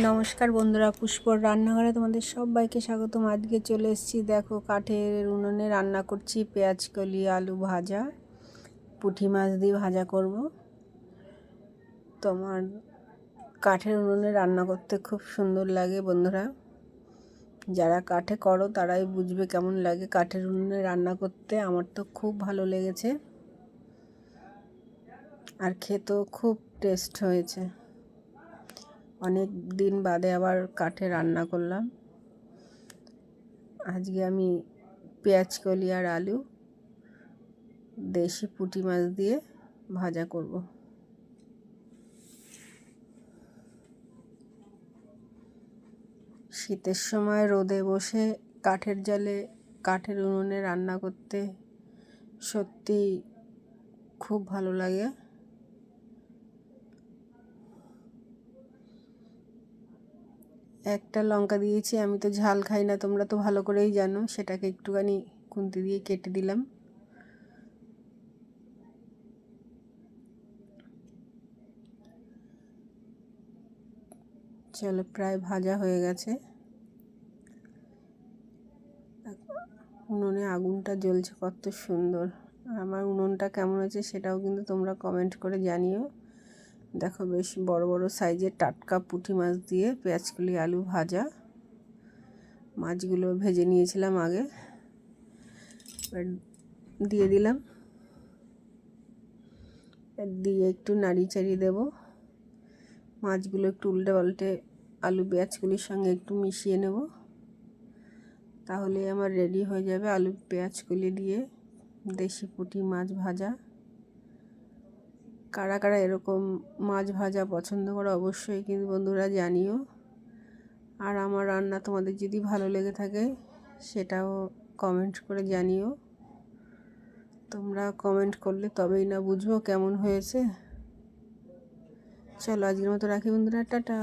নমস্কার বন্ধুরা, পুষ্পর রান্নাঘরে তোমাদের সবাইকে স্বাগতম। আজকে চলে এসেছি, দেখো কাঠের উনুনে রান্না করছি পেঁয়াজ কলি আলু ভাজা, পুঁটি মাছ দিয়ে ভাজা করব। তোমার কাঠের উনুনে রান্না করতে খুব সুন্দর লাগে বন্ধুরা, যারা কাঠে করো তারাই বুঝবে কেমন লাগে কাঠের উনুনে রান্না করতে। আমার তো খুব ভালো লেগেছে আর খেতেও খুব টেস্ট হয়েছে। অনেক দিন বাদে আবার কাঠে রান্না করলাম। আজকে আমি পেঁয়াজ কলি আর আলু দেশি পুঁটি মাছ দিয়ে ভাজা করব। শীতের সময় রোদে বসে কাঠের জালে কাঠের উনুনে রান্না করতে সত্যি খুব ভালো লাগে। একটা লঙ্কা দিয়েছি, আমি তো ঝাল খাই না, তোমরা তো ভালো করেই জানো। সেটাকে একটুখানি খুন্তি দিয়ে কেটে দিলাম। চলো, প্রায় ভাজা হয়ে গেছে। উনুনে আগুনটা জ্বলছে কত সুন্দর। আমার উনুনটা কেমন হয়েছে সেটাও কিন্তু তোমরা কমেন্ট করে জানিও। দেখো, বেশ বড় বড় সাইজের টাটকা পুঁটি মাছ দিয়ে পেঁয়াজ কলি আলু ভাজা। মাছগুলো ভেজে নিয়েছিলাম আগে, এবার দিয়ে দিলাম, দিয়ে একটু নাড়ি চাড়িয়ে দেবো। মাছগুলো একটু উল্টে পাল্টে আলু পেঁয়াজগুলির সঙ্গে একটু মিশিয়ে নেব, তাহলে আমার রেডি হয়ে যাবে আলু পেঁয়াজগুলি দিয়ে দেশি পুঁটি মাছ ভাজা। কারা কারা এরকম মাছ ভাজা পছন্দ করো অবশ্যই কিন্তু বন্ধুরা জানিও। আর আমার রান্না তোমাদের যদি ভালো লেগে থাকে সেটাও কমেন্ট করে জানিও। তোমরা কমেন্ট করলে তবেই না বুঝবো কেমন হয়েছে। চলো, আজকের মতো রাখি বন্ধুরা, টাটা।